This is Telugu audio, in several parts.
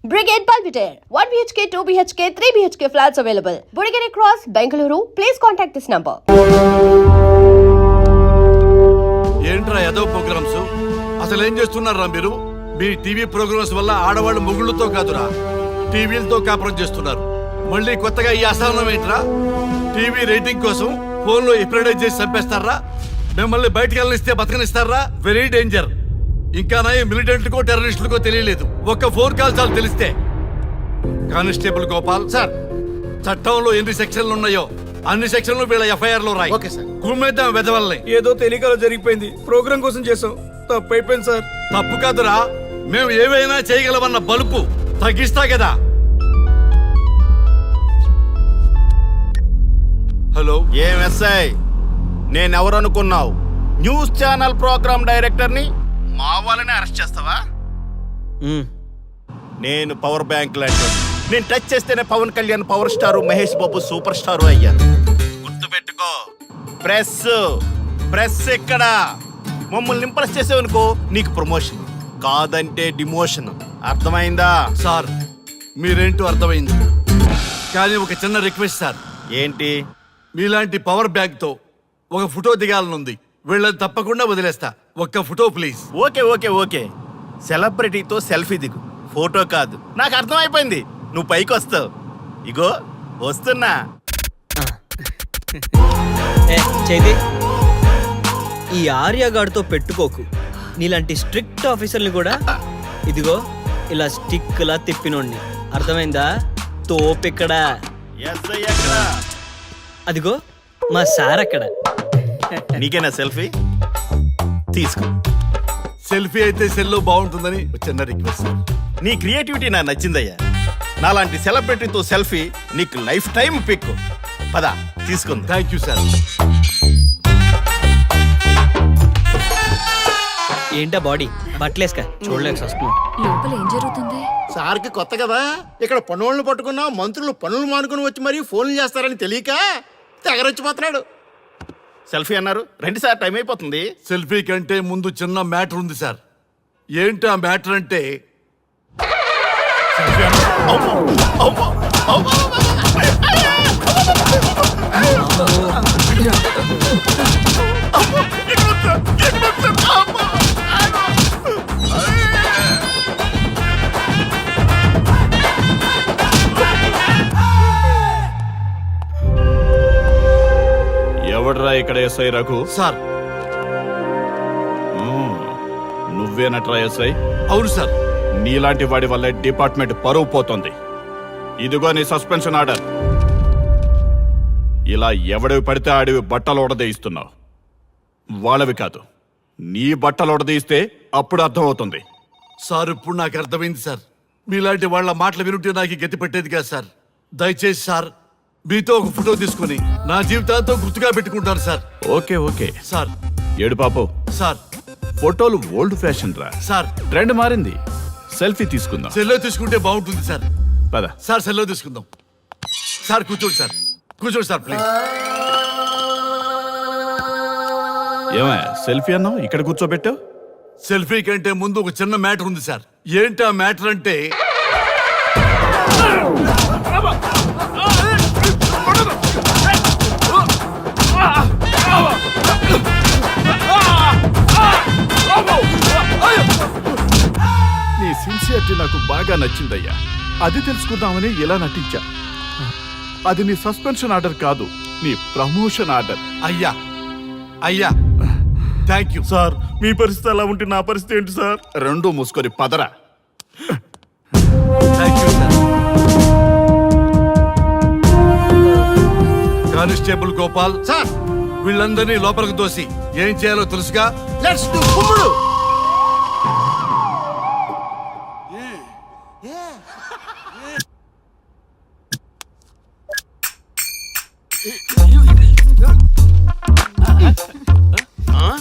Brigade Palpitaire, 1 BHK, 2 BHK, 3 BHK flats available. Burigere Cross, Bengaluru. Please contact this number. ఏంట్రా ఏదో ప్రోగ్రామ్స్ అసలు ఏం చేస్తున్నారా మీరు? మీ టీవీ ప్రోగ్రామ్స్ వల్ల ఆడవాళ్ళు మొగుళ్ళతో కాదురా టీవీలతో కాపురం చేస్తున్నారు. మళ్ళీ కొత్తగా ఈ అసహనం ఏంట్రా? టీవీ రేటింగ్ కోసం ఫోన్లో ఎప్రిడైజ్ చేసి చంపేస్తారా? మిమ్మల్ని బయటకు వెళ్ళనిస్తే బతకనిస్తారా? Very danger. ఇంకా మిలిటెంట్కో టెర్రరిస్టులకో తెలియలేదు, ఒక్క ఫోన్ కాల్ చాలు తెలిస్తే. కానిస్టేబుల్ గోపాల్ సార్, చట్టంలో ఎన్ని సెక్షన్లు ఉన్నాయో అన్ని సెక్షన్లు వీళ్ళ ఎఫ్ఐఆర్ లో రాయి. కుమ్మేద్దాం వెదవల్ని. ఏదో తెలియకలో జరిగిపోయింది, ప్రోగ్రామ్ కోసం చేసాం, తప్పు అయిపోయింది సార్. తప్పు కాదురా, మేము ఏవైనా చేయగలమన్న బలుపు తగ్గిస్తా కదా. హలో, ఏం ఎస్ఐ, నేనెవరనుకున్నావు? న్యూస్ ఛానల్ ప్రోగ్రామ్ డైరెక్టర్ని మా వాళ్ళని అరెస్ట్ చేస్తావా? నేను పవర్ బ్యాంక్ లాంటి, నేను టచ్ చేస్తేనే Pawan Kalyan power star, Mahesh Babu super star అయ్యారు. గుర్తుపెట్టుకో, ప్రెస్ ఎక్కడ మమ్మల్ని ఇంప్రెస్ చేసేవనుకో నీకు ప్రమోషన్, కాదంటే డిమోషన్. అర్థమైందా? సార్ మీరేంటో అర్థమైంది, కానీ ఒక చిన్న రిక్వెస్ట్ సార్. ఏంటి? మీలాంటి పవర్ బ్యాంక్ తో ఒక ఫోటో దిగాలనుంది, వీళ్ళని తప్పకుండా వదిలేస్తా. ఒక్క ఫోటో ప్లీజ్. ఓకే సెలబ్రిటీతో సెల్ఫీ దిగు, ఫోటో కాదు. నాకు అర్థమైపోయింది, నువ్వు పైకి వస్తావు. ఇగో వస్తున్నా. చైతి, ఈ ఆర్యగాడితో పెట్టుకోకు. నీలాంటి స్ట్రిక్ట్ ఆఫీసర్ని కూడా ఇదిగో ఇలా స్టిక్ లా తిప్పినోడిని. అర్థమైందా? తోపిక్కడ. ఎస్ఐ ఎక్కడ? అదిగో మా సార్ అక్కడ. నీకేనా సెల్ఫీ? తీసుకో. సెల్ఫీ అయితే సెల్లో బాగుంటుందని ఒక చిన్న రిక్వెస్ట్ సార్. నీ క్రియేటివిటీ నాకు నచ్చిందయ్యా. నాలాంటి సెలబ్రిటీతో సెల్ఫీ నీకు లైఫ్ టైం పిక్. పద తీసుకుంది. Thank you sir. ఏంటా బాడీ బట్టలేసుక చూడలేక వస్తున్నాం. లోపల ఏం జరుగుతుంది? సార్కి కొత్త కదా, ఇక్కడ పనులను పట్టుకున్నా మంత్రులు పనులు మానుకుని వచ్చి మరీ ఫోన్లు చేస్తారని తెలియక తెగరొచ్చిపోతున్నాడు. సెల్ఫీ అన్నారు, రండి సార్, టైం అయిపోతుంది. సెల్ఫీ కంటే ముందు చిన్న మ్యాటర్ ఉంది సార్. ఏంటి ఆ మ్యాటర్ అంటే, ఎవడ్రా ఇక్కడ ఎస్ఐ రఘు? సార్ నువ్వేనట్రా ఎస్ఐ? అవును సార్. నీలాంటి వాడి వల్ల డిపార్ట్మెంట్ పరువు పోతుంది. ఇదిగో నీ సస్పెన్షన్ ఆర్డర్. ఇలా ఎవడివి పడితే ఆడివి బట్టలు ఉడదీయిస్తున్నావు. వాళ్ళవి కాదు, నీ బట్టలు ఉడదీయిస్తే అప్పుడు అర్థమవుతుంది. సార్ ఇప్పుడు నాకు అర్థమైంది సార్. మీలాంటి వాళ్ళ మాటలు వినుంటే నాకు గతి పెట్టేది కాదు సార్. దయచేసి సార్ మీతో ఒక ఫోటో తీసుకుని నా జీవితాంతో గుర్తుగా పెట్టుకుంటాను సార్. Okay sir. ఏడు పాపు సార్. ఫోటోలు ఓల్డ్ ఫ్యాషన్ రా సార్. ట్రెండ్ మారింది. సెల్ఫీ తీసుకుందాం. సెల్లో తీసుకుంటే బాగుంటుంది సార్. పద సార్, సెల్లో తీసుకుందాం. సార్ కూర్చోండి సార్, కూర్చోండి సార్ ప్లీజ్. ఏమయ్య సెల్ఫీ అన్నావు, ఇక్కడ కూర్చోబెట్టావు? సెల్ఫీ కంటే ముందు ఒక చిన్న మ్యాటర్ ఉంది సార్. ఏంటి ఆ మ్యాటర్ అంటే, నీ సిన్సియరిటీ నాకు బాగా నచ్చిందయ్యా. అది తెలుసుకుందామని ఇలా నటించా. అది నీ సస్పెన్షన్ ఆర్డర్ కాదు, నీ ప్రమోషన్ ఆర్డర్. అయ్యా థ్యాంక్ యూ సార్. మీ పరిస్థితి అలా ఉంటే నా పరిస్థితి ఏంటి సార్? రెండు మూసుకొని పదరా. Thank you sir. Constable Gopal sir, వీళ్ళందరినీ లోపలికి తోసి ఏం చేయాలో తెలుసుగా. లెట్స్ డు కుమ్ముడు.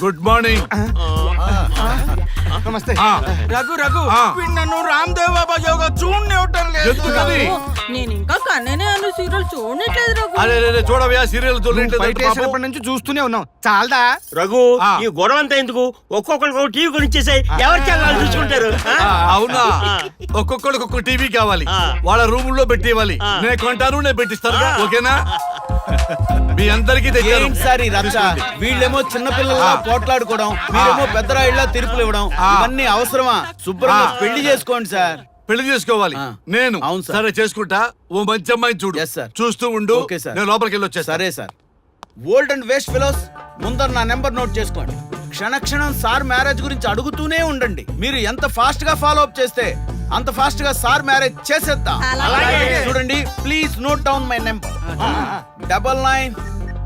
Good morning. నమస్తే. ఆ. రఘు ఆ. నన్ను రామ్దేవ్ బాబా యోగా చూడనివ్వటం ఎందుకని నేను ఇంకా కన్ననే అను సీరియల్ చూడట్లేదు రఘు. అరే రే చూడవయ్యా సీరియల్ బయట వేసినప్పటి నుంచి చూస్తూనే ఉన్నాం చాలదా? రఘు ఆ. ఈ గొడవ అంతా ఎందుకు? ఒక్కొక్కరికి ఒక టీవీ కొనిచ్చేసాయి, ఎవరి ఛానల్ చూసుకుంటారు. ఆ? అవునా ఒక్కొక్కడికి ఒక్కొక్క టీవీ కావాలి, ఆ. వాళ్ళ రూమ్ లో పెట్టివ్వాలి. ఆ. నేను కొంటాను, నేను పెట్టిస్తాను. ఓకేనా? మీ అందరికీ తెచ్చాను. ఏంటి సార్ ఈ రచ్చ? వీళ్ళేమో చిన్నపిల్లలా పోట్లాడుకోవడం, మీరేమో పెద్దరాయిళ్ళ తీర్పులు ఇవ్వడం, ఇవన్నీ అవసరమా? శుభ్రంగా పెళ్లి చేసుకోండి సార్. పెళ్లి చేసుకోవాలి ఆ. నేను. అవును సార్. సరే చేసుకుంటా. ఓ మంచి అమ్మాయిని చూడు. Yes, sir. చూస్తూ ఉండు. Okay sir. నేను లోపలికి వెళ్ళి వచ్చేస్తా. సరే sir. Old and waste fellows, ముందర నా నెంబర్ నోట్ చేసుకోండి. క్షణక్షణం సార్ మ్యారేజ్ గురించి అడుగుతూనే ఉండండి. మీరు ఎంత ఫాస్ట్ గా ఫాలో అప్ చేస్తే అంత ఫాస్ట్ గా సార్ మ్యారేజ్ చేసేద్దాం. అలాగే. చూడండి, please note down my number. 99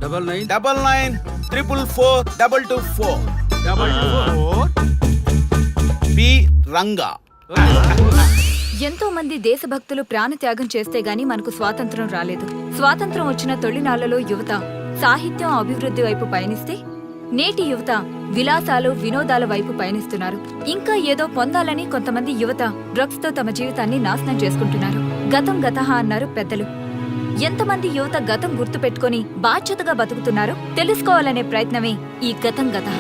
99 444 224 P Ranga. ఎంతో మంది దేశభక్తులు ప్రాణత్యాగం చేస్తే గాని మనకు స్వాతంత్రం రాలేదు. స్వాతంత్రం వచ్చిన తొలినాళ్లలో యువత సాహిత్యం అభివృద్ధి వైపు పయనిస్తే నేటి యువత విలాసాలు వినోదాల వైపు పయనిస్తున్నారు. ఇంకా ఏదో పొందాలని కొంతమంది యువత డ్రగ్స్ తో తమ జీవితాన్ని నాశనం చేసుకుంటున్నారు. గతం గతహ అన్నారు పెద్దలు. ఎంతమంది యువత గతం గుర్తు పెట్టుకుని బాధ్యతగా బతుకుతున్నారో తెలుసుకోవాలనే ప్రయత్నమే ఈ గతం గతహ.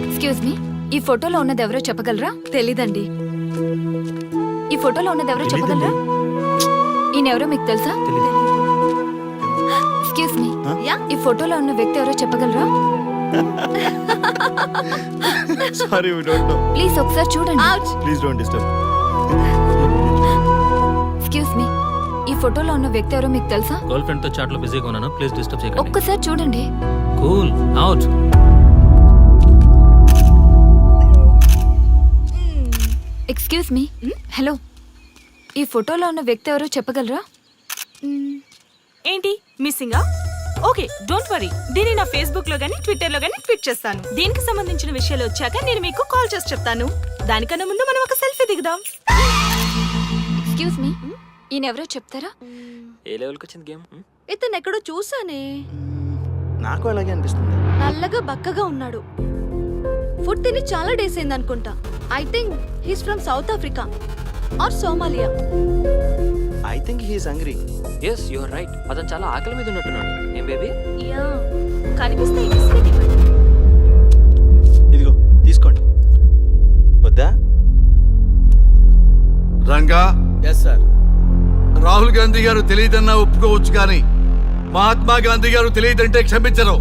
ఎక్స్క్యూజ్ మీ, ఈ ఫోటోలో ఉన్నది ఎవరో చెప్పగలరా? తెలీదండి. ఈ ఫోటోలో ఉన్నది ఎవరో చెప్పగలరా? ఈయనెవరో మీకు తెలుసా? ఎక్స్క్యూజ్ మీ, ఈ ఫోటోలో ఉన్న వ్యక్తి ఎవరో చెప్పగలరా? Sorry, we don't know. Please ఒకసారి చూడండి. Please don't disturb. Excuse me, ఈ ఫోటోలో ఉన్న వ్యక్తి ఎవరో మీకు తెలుసా? గర్ల్ ఫ్రెండ్ తో చాట్ లో బిజీగా ఉన్నాను, ప్లీజ్ డిస్టర్బ్ చేయకండి. ఒక్కసారి చూడండి. Cool out. Excuse me, hello, ఈ ఫోటోలో ఉన్న వ్యక్తి ఎవరో చెప్పగలరా? ఏంటి మిస్సింగా? Okay, don't worry. దీన్ని నా ఫేస్బుక్ లో గానీ ట్విట్టర్ లో గానీ ట్వీట్ చేస్తాను. దీనికి సంబంధించిన విషయాలు వచ్చాక నేను మీకు కాల్ చేసి చెప్తాను. దానికన్నా ముందు మనం ఒక సెల్ఫీ దిగుదాం. ఎక్స్క్యూజ్ మీ, ఈయన ఎవరో చెప్తారా? ఏ లెవెల్కి వచ్చింది గేమ్? ఇతను ఎక్కడో చూసానే. నాకు అలాగే అనిపిస్తుంది. నల్లగా బక్కగా ఉన్నాడు. ఫుడ్ తిని చాలా డేస్ అయింది అనుకుంటా. I think he's from South Africa or Somalia. I think he is hungry. Yes you are right. అతను చాలా ఆకలి మీద ఉన్నట్టున్నాడు. ఏం బేబీ? యా, కనిపిస్తే ఈ బిస్కెట్ ఇవ్వండి. ఇదిగో తీసుకోండి. వద్దా? Ranga, yes sir. రాహుల్ గాంధీ గారు తెలియదన్నా ఒప్పుకోవచ్చు, కానీ మహాత్మా గాంధీ గారు తెలియదంటే క్షమించరు.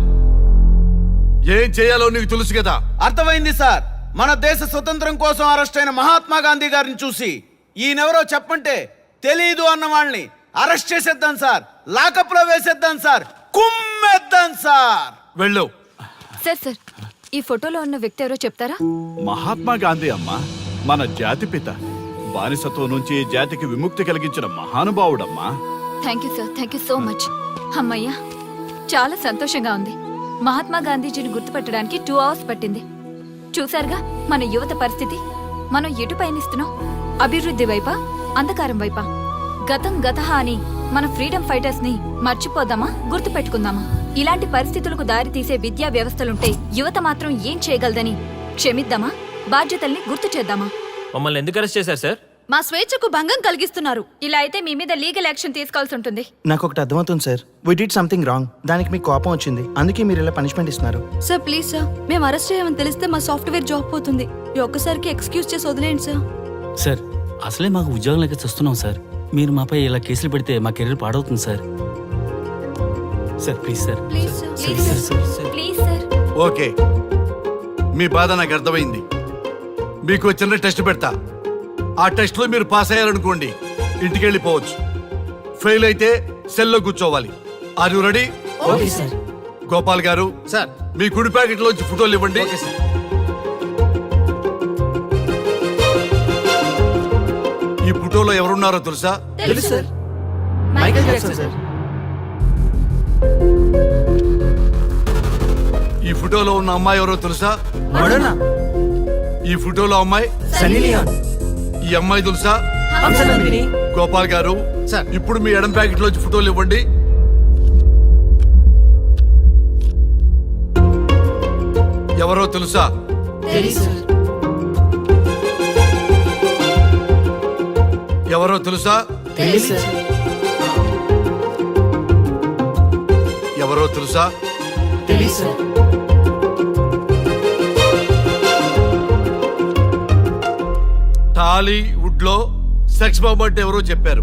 ఏం చేయాలో నీకు తెలుసు కదా. అర్థమైంది సార్. మన దేశ స్వతంత్రం కోసం అరెస్ట్ అయిన మహాత్మా గాంధీ గారిని చూసి ఈయనెవరో చెప్పంటే తెలీదు అన్న వాళ్ళని అరెస్ట్ చేసేద్దాం సార్. లాకప్ లో వేసేద్దాం సార్. కుమ్మేద్దాం సార్. వెళ్ళు. సార్ సార్, ఈ ఫోటోలో ఉన్న వ్యక్తి ఎవరో చెప్తారా? మహాత్మా గాంధీ అమ్మ మన జాతిపిత. బానిసత్వం నుంచి జాతికి విముక్తి కలిగించిన మహానుభావుడమ్మా. Thank you sir, thank you so much. అమ్మయ్యా, చాలా సంతోషంగా ఉంది. మహాత్మా గాంధీజీని గుర్తుపట్టడానికి 2 hours పట్టింది. చూసారుగా మన యువత పరిస్థితి. మనం ఎటు పయనిస్తున్నాం? అభివృద్ధి వైపా, అంధకారం వైపా? గతం గతహ అని మన ఫ్రీడమ్ ఫైటర్స్ ని మర్చిపోదామా, గుర్తు పెట్టుకుందామా? ఇలాంటి పరిస్థితులకు దారి తీసే విద్యా వ్యవస్థలుంటే యువత మాత్రం ఏం చేయగలదని క్షమిద్దామా, బాధ్యతల్ని గుర్తు చేద్దామా? మమ్మల్ని ఎందుకు అరెస్ట్ చేశారు సార్? మా స్వేచ్ఛకు భంగం కలిగిస్తున్నారు. ఇలా అయితే మీ మీద లీగల్ యాక్షన్ తీసుకోవాల్సి ఉంటుంది. నాకు ఒకటి అర్థమవుతుంది sir. We did something wrong. దానికి మీకు కోపం వచ్చింది, అందుకే మీరు ఇలా పనిష్మెంట్ ఇస్తున్నారు. సార్ ప్లీజ్ సార్, మేము అరెస్ట్ చేయమని తెలిస్తే మా సాఫ్ట్వేర్ జాబ్ పోతుంది. ఈ ఒక్కసారికి ఎక్స్క్యూజ్ చేసి వదిలేండి సార్. సార్, అసలే మాకు ఉద్యోగం లేక చూస్తున్నాం సార్. మీరు మాపై ఇలా కేసులు పెడితే మా కెరీర్ పాడవుతుంది sir. Sir please sir. Please sir, please sir, please sir. Okay, మీ బాధ నాకు అర్థమైంది. మీకు చిన్న టెస్ట్ పెడతా. ఆ టెస్ట్ లో మీరు పాస్ అయ్యారనుకోండి, ఇంటికి వెళ్ళిపోవచ్చు. ఫెయిల్ అయితే సెల్లో కూర్చోవాలి. Are you ready? Okay sir. Gopal గారు, సార్. మీ కుడి ప్యాకెట్ లోంచి ఫోటోలు ఇవ్వండి. Okay sir. ఈ ఫోటోలో ఎవరున్నారో తెలుసా? తెలుసు సార్. Michael Jackson sir. ఈ ఫోటోలో ఉన్న అమ్మాయి ఎవరో తెలుసా? మడోనా. ఈ ఫోటోలో అమ్మాయి సన్నీ లియోన్. ఈ అమ్మాయి తెలుసా? హంసనందిని. గోపాల్ గారు, సార్. ఇప్పుడు మీ ఎడం ప్యాకెట్ లోంచి ఫోటోలు ఇవ్వండి. ఎవరో తెలుసా? తెలుసు సార్. ఎవరో తెలుసా? ఎవరో తెలుసా? టాలీవుడ్ లో సెక్స్ బాంబ్ అంటే ఎవరో చెప్పారు.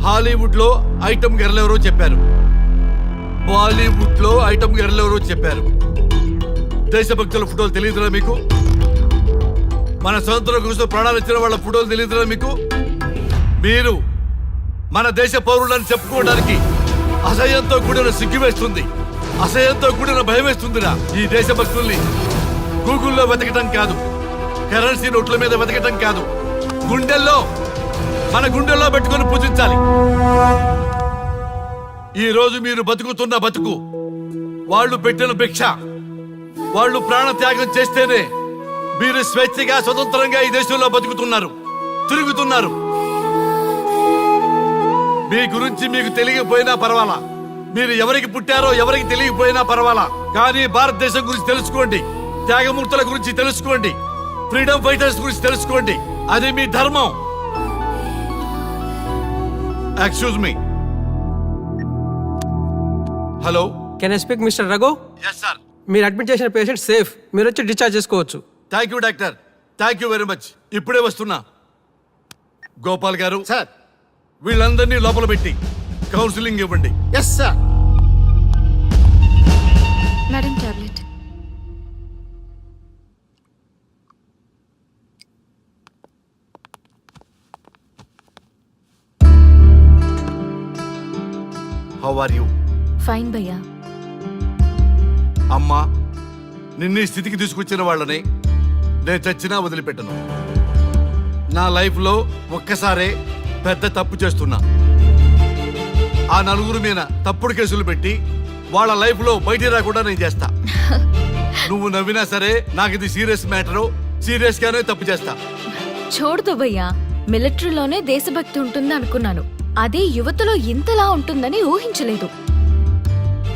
హాలీవుడ్ లో ఐటమ్ గర్ల్ ఎవరో చెప్పారు. బాలీవుడ్ లో ఐటమ్ గర్ల్ ఎవరో చెప్పారు. దేశభక్తుల ఫోటోలు తెలియదురా మీకు? మన స్వతంత్రం కోసం ప్రాణాలు ఇచ్చిన వాళ్ళ ఫోటోలు తెలియదురా మీకు? మీరు మన దేశ పౌరులని చెప్పుకోవడానికి అసహ్యంతో కూడిన సిగ్గు వేస్తుంది, అసహ్యంతో కూడిన భయం వేస్తుందిరా. ఈ దేశభక్తుల్ని గూగుల్లో వెతకటం కాదు, కరెన్సీ నోట్ల మీద వెతకటం కాదు, మన గుండెల్లో పెట్టుకొని పూజించాలి. ఈ రోజు మీరు బతుకుతున్న బతుకు వాళ్ళు పెట్టిన భిక్ష. వాళ్ళు ప్రాణ త్యాగం చేస్తేనే మీరు స్వేచ్ఛగా స్వతంత్రంగా ఈ దేశంలో బతుకుతున్నారు, తిరుగుతున్నారు. మీ గురించి మీకు తెలియకపోయినా పర్వాలా, మీరు ఎవరికి పుట్టారో ఎవరికి తెలియకపోయినా పర్వాలా, కానీ భారతదేశం గురించి తెలుసుకోండి, త్యాగమూర్తుల గురించి తెలుసుకోండి, ఫ్రీడమ్ ఫైటర్స్ గురించి తెలుసుకోండి. అది మీ ధర్మం. Excuse me. Hello, can I speak mister Raghu? Yes sir. మీరు అడ్మిట్ చేసిన పేషెంట్ సేఫ్, మీరు వచ్చి డిశ్చార్జ్ చేసుకోవచ్చు. Thank you doctor, thank you very much. ఇప్పుడే వస్తున్నా. గోపాల్ గారు సార్. వీళ్ళందరినీ లోపల పెట్టి కౌన్సిలింగ్ ఇవ్వండి. Yes sir. Madam tablet. How are you? Fine భయ్యా. అమ్మా, నిన్ను ఈ స్థితికి తీసుకొచ్చిన వాళ్ళని నేను చచ్చినా వదిలిపెట్టను. నా లైఫ్లో ఒక్కసారే పెద్ద తప్పు చేస్తున్నా. ఆ నలుగురు మీద తప్పుడు కేసులు పెట్టి వాళ్ళ లైఫ్లో బయట రాకుండా నేను చేస్తా. నువ్వు నవ్వినా సరే నాకు ఇది సీరియస్ మ్యాటరు, సీరియస్ గానే తప్పు చేస్తా. చూడదు భయ్యా, మిలిటరీలోనే దేశభక్తి ఉంటుంది అనుకున్నాను, అదే యువతలో ఇంతలా ఉంటుందని ఊహించలేదు.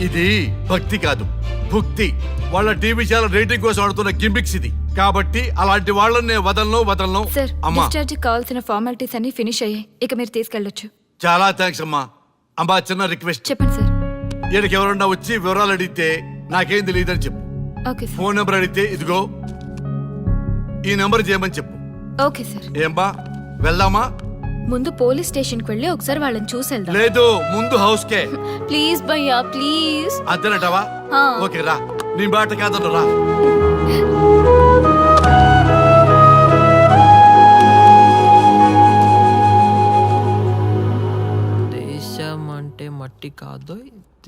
ఇది భక్తి కాదు, భుక్తి. వాళ్ళ టీవీ ఛానల్ రేటింగ్ కోసం ఆడుతున్న గిమిక్స్ ఇది. కాబట్టి అలాంటి వాళ్ళని నేను వదలను. సార్, అమ్మా, డిశ్చార్జ్ కావాల్సిన ఫార్మాలిటీస్ అన్ని ఫినిష్ అయ్యాయి, ఇక మీరు తీసుకెళ్ళొచ్చు. చాలా థ్యాంక్స్ అమ్మా. అమ్మా, చిన్న రిక్వెస్ట్. చెప్పండి సార్. ఈయనకి ఎవరన్నా వచ్చి వివరాలు అడిగితే నాకేం తెలియదని చెప్పు. Okay sir. ఫోన్ నెంబర్ అడిగితే ఇదిగో ఈ నెంబర్ చేయమని చెప్పు. Okay sir. ఏం బా, వెళ్దామా? ముందు పోలీస్ స్టేషన్ కి వెళ్ళి ఒకసారి వాళ్ళని చూసి వెళ్దాం. లేదు, ముందు హౌస్ కే. ప్లీజ్ భయ్యా, ప్లీజ్. అంతేనటవా? ఆ. ఓకే రా, నీ బాట కాదన్న రా. దేశం అంటే మట్టి కాదు,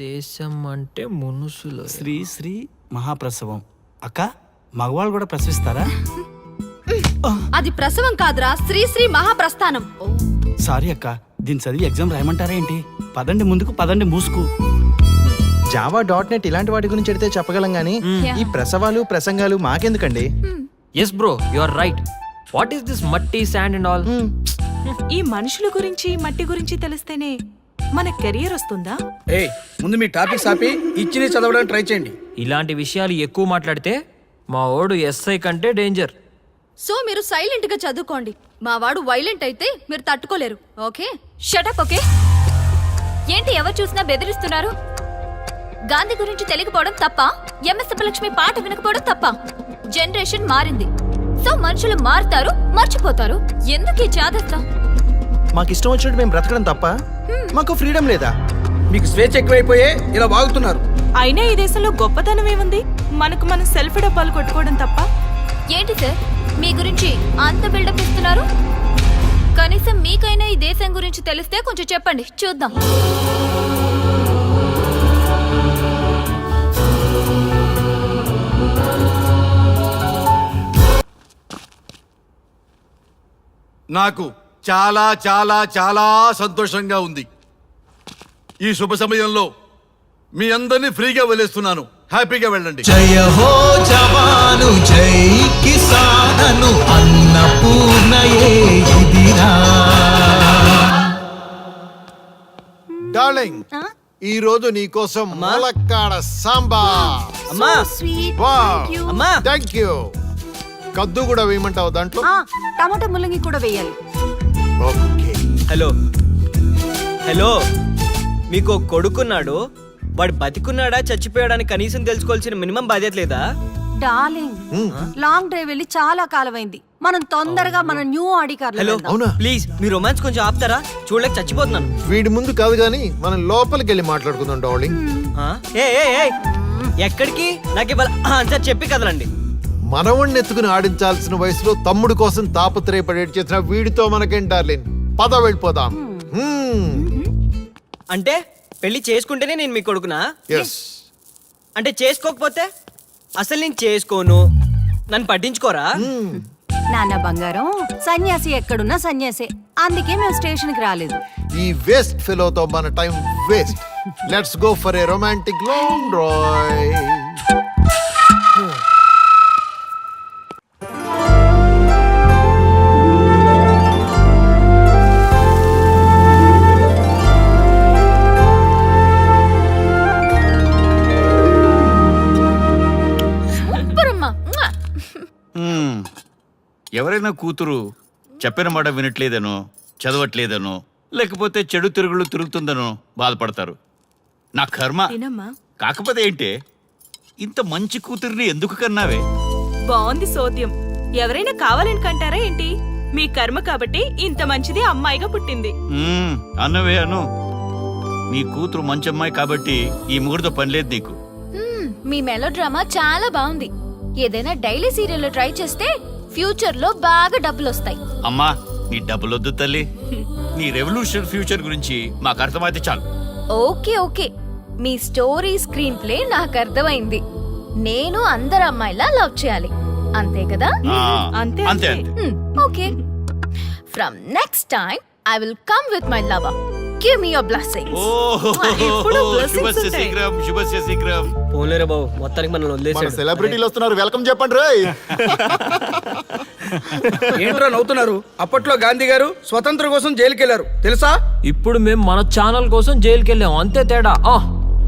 దేశం అంటే మనుషులు. శ్రీ శ్రీ మహాప్రసవం. అక్క, మగవాళ్ళు కూడా ప్రసవిస్తారా? అది ప్రసవం కాదురా, శ్రీ శ్రీ మహాప్రస్థానం. సారీ అక్క, దీన్ని చదివి ఎగ్జామ్ రాయమంటారా ఏంటి? పదండి ముందుకు, పదండి మూసుకు. java.net ఇలాంటి వాటి గురించి అడిగితే చెప్పగలం గానీ ఈ ప్రసవాలు ప్రసంగాలు మాకెందుకండి? Yes bro, you are right. What is this matti, sand and all? ఈ మనుషుల గురించి మట్టి గురించి తెలిస్తేనే మన కెరియర్ వస్తుందా? ఏయ్, ముందు మీ టాపిక్స్ ఆపి ఇచ్చి చదవడానికి ట్రై చేయండి. ఇలాంటి విషయాలు ఎక్కువ మాట్లాడితే మా ఓడు ఎస్ఐ కంటే డేంజర్. సో మీరు సైలెంట్ గా చదువుకోండి. మా వాడు వైలెంట్ అయితే మీరు తట్టుకోలేరు. Okay, shut up. ఓకే, ఏంటి ఎవరు చూసినా బెదిరిస్తున్నారు? గాంధీ గురించి తెలియకపోవడం తప్ప, ఎంఎస్ సుబ్బలక్ష్మి పాట వినకపోవడం తప్ప? జనరేషన్ మారింది, సో మనుషులు మారుతారు, మర్చిపోతారు. ఎందుకు ఈ చాదస్తం? మాకు ఇష్టం వచ్చినట్టు మేము బ్రతకడం తప్ప మాకు ఫ్రీడమ్ లేదా? మీకు స్వేచ్ఛ ఎక్కువైపోయే ఇలా వాగుతున్నారు. అయినా ఈ దేశంలో గొప్పతనం ఏముంది? మనకు మనం సెల్ఫీ డబ్బాలు కొట్టుకోవడం తప్ప. ఏంటి సార్ మీ గురించి అంత బిల్డప్ ఇస్తున్నారు? కనీసం మీకైనా ఈ దేశం గురించి తెలిస్తే కొంచెం చెప్పండి, చూద్దాం. నాకు చాలా చాలా చాలా సంతోషంగా ఉంది. ఈ శుభ సమయంలో మీ అందరినీ ఫ్రీగా వదిలేస్తున్నాను. హ్యాపీగా వెళ్ళండి. జయ హో జవాను జై కిసాను అన్నపూర్ణయే ఇదిరా. డార్లింగ్, ఈ రోజు నీ కోసం ములక్కాడ సాంబార్. అమ్మా, అమ్మా, థ్యాంక్ యూ. కద్దు కూడా వేయమంటావు దాంట్లో? టమాటా ముల్లంగి కూడా వేయాలి. ఓకే. హలో హలో మీకు ఒక కొడుకున్నాడు, వాడు బతికున్నాడా చచ్చిపోయాడని కనీసం తెలుసుకోవాల్సిన మినిమం బాధ్యత లేదా? డార్లింగ్, లాంగ్ డ్రైవ్ వెళ్ళి చాలా కాలం అయింది. మనం తొందరగా మన new Audi car. Hello please me romance కొంచెం ఆపుతారా? చూడలేక చచ్చిపోతున్నాను. వీడి ముందు కాదు గానీ మనం లోపలికి వెళ్ళి మాట్లాడుకుందాం డార్లింగ్. ఏ ఏ ఏ, ఎక్కడికి? నాకు ఇవాళ ఆన్సర్ చెప్పి కదలండి. మనవణ్ణి ఎత్తుకుని ఆడించాల్సిన వయసులో తమ్ముడు కోసం తాపత్రయపడేటి చేసిన వీడితో మనకేం డార్లింగ్, పద వెళ్ళిపోదాం. అంటే పెళ్లి చేసుకుంటేనే నేను మీ కొడుకునా? అంటే చేసుకోకపోతే? అసలు నేను చేసుకోను, నన్ను పట్టించుకోరా? నాన్న బంగారం, సన్యాసి ఎక్కడున్నా సన్యాసే. అందుకే మేము స్టేషన్ కి రాలేదు. ఈ వేస్ట్ ఫెలోతో మన time waste. Let's go for a romantic long drive. ఎవరైనా కూతురు చెప్పిన మాట వినట్లేదనో, చదవట్లేదనో, లేకపోతే చెడు తిరుగులు తిరుగుతుందనో బాధపడతారు. నా కర్మ. కాకపోతే ఏంటే, ఇంత మంచి కూతుర్ని ఎందుకు కన్నావే? బాగుంది సోద్యం. ఎవరైనా కావాలని కంటారా ఏంటి? మీ కర్మ కాబట్టి ఇంత మంచిది అమ్మాయిగా పుట్టింది. అన్నవే అను. నీ కూతురు మంచి అమ్మాయి కాబట్టి ఈ ముగ్గురితో పనిలేదు నీకు. మీ మెలో డ్రామా చాలా బాగుంది. ఏదైనా డైలీ సీరియల్ ట్రై చేస్తే ఫ్యూచర్ లో బాగా డబ్బులు వస్తాయి. అమ్మా నీ డబ్బులొద్దు తల్లి, నీ రెవల్యూషన్ ఫ్యూచర్ గురించి మాకు అర్థమైతే చాలు. ఓకే ఓకే, మీ స్టోరీ స్క్రీన్ ప్లే నాకు అర్థమైంది. నేను అందరు అమ్మాయిలా లవ్ చేయాలి, అంతే కదా? అంతే అంతే. Okay, from next time I will come with my lover. Give me your blessings. శుభస్య శీఘ్రం, శుభస్య శీఘ్రం. పోలేరా బాబు, మొత్తానికి మనం వదిలేసాడు. సెలబ్రిటీలు వస్తున్నారు, వెల్కమ్ చెప్పండి రే. ఏంట్రా నవ్వుతున్నారు? అప్పట్లో గాంధీ గారు స్వతంత్రం కోసం జైలుకి వెళ్ళారు తెలుసా? ఇప్పుడు మేము మన ఛానల్ కోసం జైలుకి వెళ్ళాం, అంతే తేడా.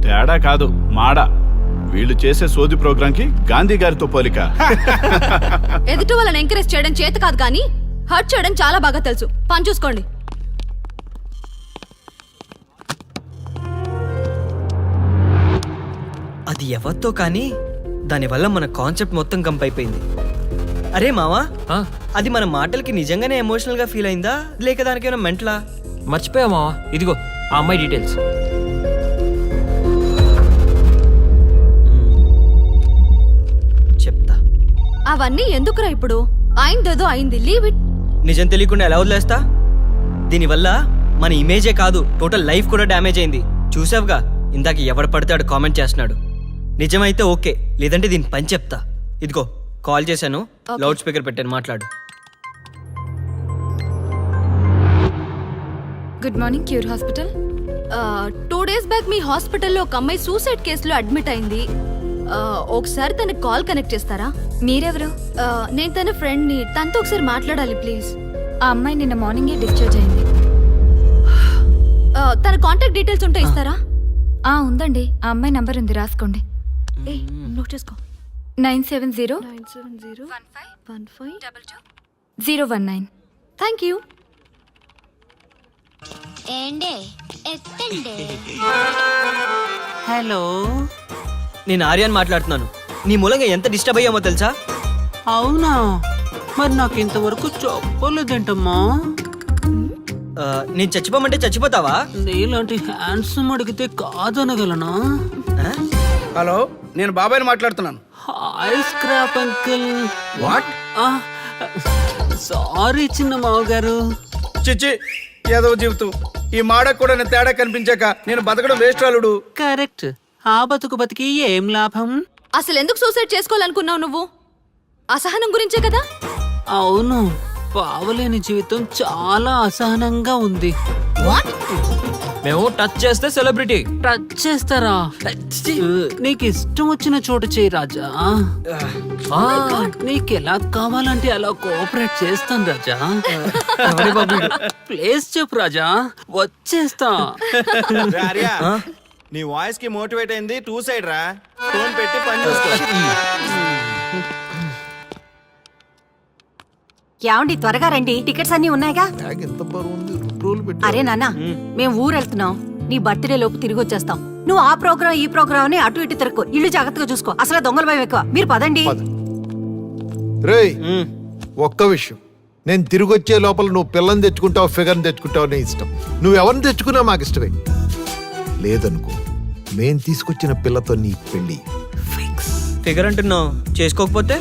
తేడా కాదు, మాడ. వీళ్ళు చేసే సోది ప్రోగ్రామ్ కి గాంధీ గారితో పోలిక. ఎదుటి వాళ్ళని ఎంకరేజ్ చేయడం చేత కాదు కానీ హర్ట్ చేయడం చాలా బాగా తెలుసు. పని చూసుకోండి. అది ఎవరితో కానీ దానివల్ల మన కాన్సెప్ట్ మొత్తం కంప్ అయిపోయింది. అరే మావా, అది మన మాటలకి నిజంగానే ఎమోషనల్ గా ఫీల్ అయిందా, లేక దానికేమైనా మెంటలా? మర్చిపోయా మావా, ఇదిగో ఆ అమ్మాయి డీటెయిల్స్. చెప్తా. అవన్నీ ఎందుకురా ఇప్పుడు? అయిందేదో అయింది, లీవ్ ఇట్. నిజం తెలియకుండా ఎలా వదిలేస్తా? దీనివల్ల మన ఇమేజే కాదు, టోటల్ లైఫ్ కూడా డ్యామేజ్ అయింది. చూసావుగా, ఇందాక ఎవడు పడితే కామెంట్ చేస్తున్నాడు. నిజమైతే ఓకే, లేదంటే దీని పని చెప్తా. ఇదిగో కాల్ చేశాను, లౌడ్ స్పీకర్ పెట్టాను, మాట్లాడు. Good morning, cure hospital. 2 days back మీ హాస్పిటల్లో ఒక అమ్మాయి సూసైడ్ కేసులో అడ్మిట్ అయింది. ఒకసారి తనకి కాల్ కనెక్ట్ చేస్తారా? మీరెవరు? నేను తన ఫ్రెండ్ ని, తనతో ఒకసారి మాట్లాడాలి ప్లీజ్. ఆ అమ్మాయి నిన్న మార్నింగే డిశ్చార్జ్ అయింది. తన కాంటాక్ట్ డీటెయిల్స్ ఉంటే ఇస్తారా? ఉందండి, ఆ అమ్మాయి నంబర్ ఉంది, రాసుకోండి. నోట్ చేసుకో. 9701515019. Thank you. హలో, నేను ఆర్యాన్ మాట్లాడుతున్నాను. నీ మూలంగా ఎంత డిస్టర్బ్ అయ్యామో తెలుసా? అవునా? మరి నాకు ఇంతవరకు చెప్పలేదేంటమ్మా? నేను చచ్చిపోమంటే చచ్చిపోతావా? నీలాంటి హ్యాండ్సమ్ అడిగితే కాదనగలనా? హలో, నేను బాబాయ్ని మాట్లాడుతున్నాను. Hi scrap uncle. What? Sorry చిన్న మావగారు. చిచ్చి, ఏదో జీవితం. ఈ మాడకు కూడా నేను తేడా కనిపించాక నేను బతకడం వేస్ట్ అల్లుడు. కరెక్ట్. ఆ బతుకు బతికి ఏం లాభం? అసలు ఎందుకు సూసైడ్ చేసుకోవాలనుకున్నావు నువ్వు? అసహనం గురించే కదా? అవును, పావలేని జీవితం చాలా అసహనంగా ఉంది. మేము టచ్ చేస్తే సెలబ్రిటీ. టచ్ చేస్తారా? నీకు ఇష్టం వచ్చిన చోటు చేయి రాజా. నీకు ఎలా కావాలంటే అలా కోఆపరేట్ చేస్తాను రాజా. ప్లేస్ చెప్పు రాజా, వచ్చేస్తా. నీ వాయిస్ కి మోటివేట్ అయింది 2 సైడ్ రా. ఫోన్ పెట్టి పని చూసుకో. ఏమండి త్వరగా రండి, టికెట్స్ అన్ని ఉన్నాయిగా. బ్యాగ్ ఎంత బరువు ఉంది, 2 రోజులు పెట్టి. అరే నాన్న, మేము ఊరెళ్తున్నాం. నీ బర్త్డే లోపు తిరిగి వచ్చేస్తాం. నువ్వు ఆ ప్రోగ్రామ్ ఈ ప్రోగ్రామ్ అని అటు ఇటు తిరక్కు. ఇల్లు జాగ్రత్తగా చూసుకో. అసలు దొంగల భయం ఎక్కువ. మీరు పదండి. రేయ్ ఒక్క విషయం, నేను తిరిగి వచ్చే లోపల నువ్వు పిల్లని తెచ్చుకుంటావు, ఫిగర్ని తెచ్చుకుంటావు, నీ ఇష్టం. నువ్వు ఎవరిని తెచ్చుకున్నా మాకు ఇష్టమే. లేదనుకో, మేం తీసుకొచ్చిన పిల్లతో నీ పెళ్లి ఫిగర్ అంటున్నావు, చేసుకోకపోతే?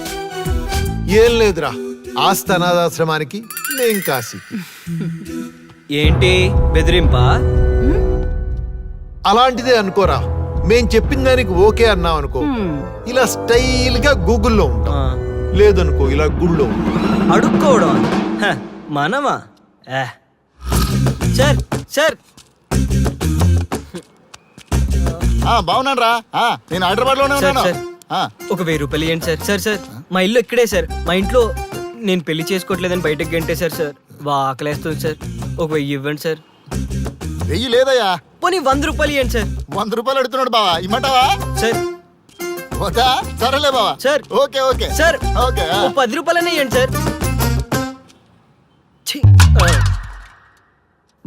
ఏం లేదురా, ఆస్తి అనాథాశ్రమానికి, నేను కాశీకి. ఏంటి బెదిరింపా? అలాంటిదే అనుకోరా. మేం చెప్పిన దానికి ఓకే అన్నావు అనుకో, ఇలా స్టైల్ గా గూగుల్లో ఉంటాం. లేదనుకో, ఇలా గుళ్ళో ఉంటాం. అడుక్కోవడం హ, మనమా? సార్ సార్ బాగున్నాను రా, నేను హైదరాబాద్ లోనే సార్, ఉన్నాను. సార్, ఒక 1000 రూపాయలు ఇవ్వండి సార్. సార్ సార్, మా ఇల్లు ఇక్కడే సార్. మా ఇంట్లో నేను పెళ్లి చేసుకోవట్లేదని బయటకు గంటేశారు సార్. ఆకలేస్తుంది సార్. ఒక 1000 ఇవ్వండి సార్. 1000 లేదయ్యా. పోనీ 100 రూపాయలు ఇవ్వండి సార్. 100 రూపాయలు అడుగుతున్నాడు బావా, ఇమ్మంటావా? సార్ ఓదా, సరేలే బావా. Sir okay okay sir, okay. ఓ 10 రూపాయలనే ఇవ్వండి సార్. ఛీ!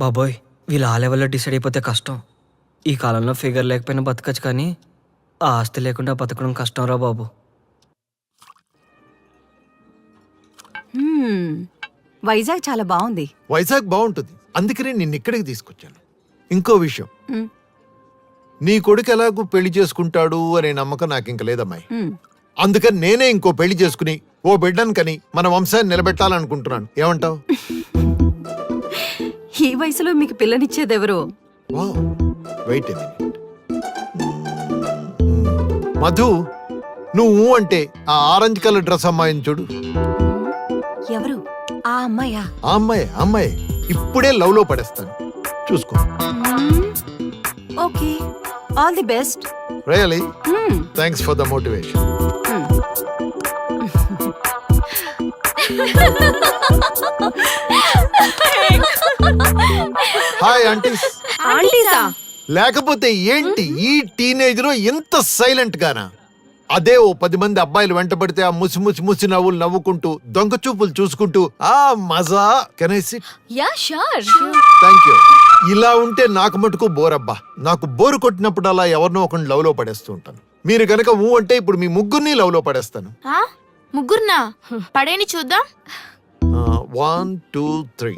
బాబోయ్, వీళ్ళు ఆ లెవెల్లో డిసైడ్ అయిపోతే కష్టం. ఈ కాలంలో ఫిగర్ లేకపోయినా బతకచ్చు, కానీ ఆ ఆస్తి లేకుండా బతకడం కష్టం రా బాబు. వైజాగ్ చాలా బాగుంది. వైజాగ్ బాగుంటుంది, అందుకనే నిన్ను ఇక్కడికి తీసుకొచ్చాను. ఇంకో విషయం, నీ కొడుకు ఎలాగూ పెళ్లి చేసుకుంటాడు అనే నమ్మకం నాకు ఇంక లేదమ్మాయి. అందుకని నేనే ఇంకో పెళ్లి చేసుకుని ఓ బిడ్డను కని మన వంశాన్ని నిలబెట్టాలనుకుంటున్నాను. ఏమంటావు? ఈ వయసులో మీకు పిల్లనిచ్చేదెవరు? వెయిట్ మధు, నువ్వు అంటే ఆ ఆరెంజ్ కలర్ డ్రెస్ అమ్మాయిని చూడు. ఎవరు? ఆ అమ్మాయా? ఆ అమ్మాయి ఇప్పుడే లవ్ లో పడేస్తాను, చూసుకో. Okay, all the best. Really thanks for the motivation. Hi aunties. ఆంటీసా? లేకపోతే ఏంటి ఈ టీనేజ్ లో ఇంత సైలెంట్ గానా? అదే ఓ 10 మంది అబ్బాయిలు వెంటబడితే ఆ ముసి నవ్వులు నవ్వుకుంటూ దొంగ చూపులు చూసుకుంటూ ఆ మజా. Can I SIT? Yeah sure. Thank you. ఇలా ఉంటే నాకు మటుకు బోరబ్బా. నాకు బోరు కొట్టినప్పుడు అలా ఎవరినో ఒకరిని లవ్ లో పడేస్తూ ఉంటాను. మీరు గనక ఊ అంటే ఇప్పుడు మీ ముగ్గురిని లవ్ లో పడేస్తాను. ముగ్గురునా? పడేని చూద్దాం. 1 2 3.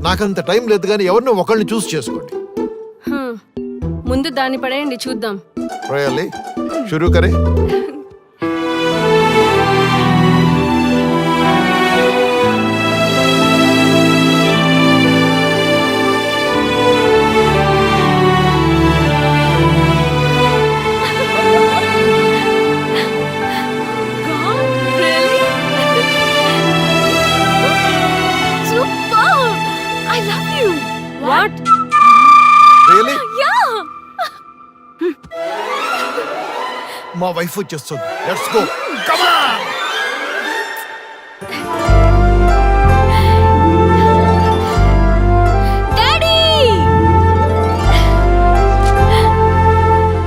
నాకంత టైం లేదు, కానీ ఎవరినో ఒకరిని చూస్ చేసుకోండి. ముందు దాన్ని పడేయండి చూద్దాం. రియల్లీ? షురూ కరే. రియల్లీ? మా వైఫ్ వచ్చేస్తుంది. Let's go. Come on. Daddy!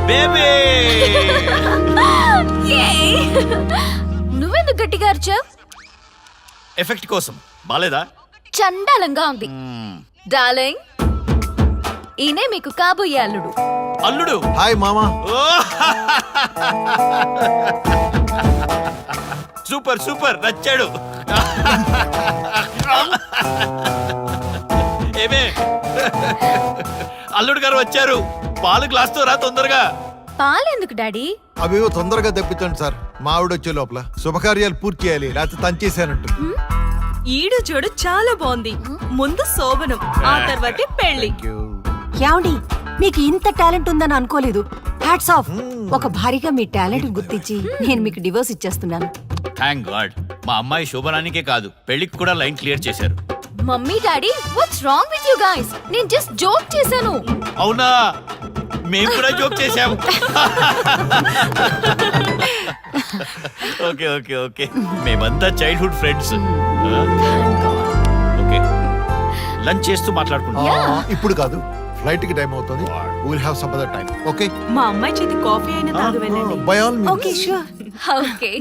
Baby! నువ్వెందుకు గట్టిగా అరిచావ్? ఎఫెక్ట్ కోసం. బాలేదా? చండాలంగా ఉంది. డార్లింగ్, ఈయనే మీకు కాబోయే అల్లుడు. అల్లుడు? హాయ్ మామా. సూపర్ సూపర్, నచ్చాడు. ఏమే, అల్లుడు గారు వచ్చారు. పాలు గ్లాస్ తో రా తొందరగా. పాలెందుకు డాడీ? అవేవో తొందరగా తెప్పించండి సార్. మా ఆవిడ వచ్చే లోపల శుభకార్యాలు పూర్తి చేయాలి, లేకపోతే తంచేసానంటు. ఈడు చూడు చాలా బాగుంది. ముందు శోభనం, ఆ తర్వాతే పెళ్లి. ఏమండి, మీకు ఇంత టాలెంట్ ఉందని అనుకోలేదు. Hats off. ఒక భారీగా మీ టాలెంట్ గుర్తించి నేను మీకు డివోర్స్ ఇచ్చేస్తున్నాను. Thank God. మా అమ్మాయి శోభనానికే కాదు, పెళ్లికి కూడా లైన్ క్లియర్ చేశారు. Mummy daddy, what's wrong with you guys? నేను జస్ట్ జోక్ చేశాను. అవునా? మేము కూడా జోక్ చేశాము. ఓకే ఓకే ఓకే, మేమంతా చైల్డ్హుడ్ ఫ్రెండ్స్. ఓకే, లంచ్ చేస్తూ మాట్లాడుకుంటాం. ఇప్పుడు కాదు, ఫ్లైట్ కి టైం అవుతుంది. Will have some other time. Okay? మా అమ్మాయి చేతి కాఫీ అయినా తాగు వెళ్ళండి. By all means. Okay sure. Okay.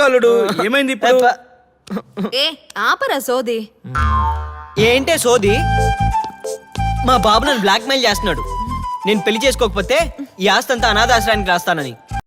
అల్లుడు ఏమైంది ఇప్పుడు? ఏ ఆపరా సోది. ఏంటే సోది? మా బాబు నన్ను బ్లాక్మెయిల్ చేస్తున్నాడు. నేను పెళ్లి చేసుకోకపోతే ఈ ఆస్తి అంతా అనాథాశ్రయానికి రాస్తానని.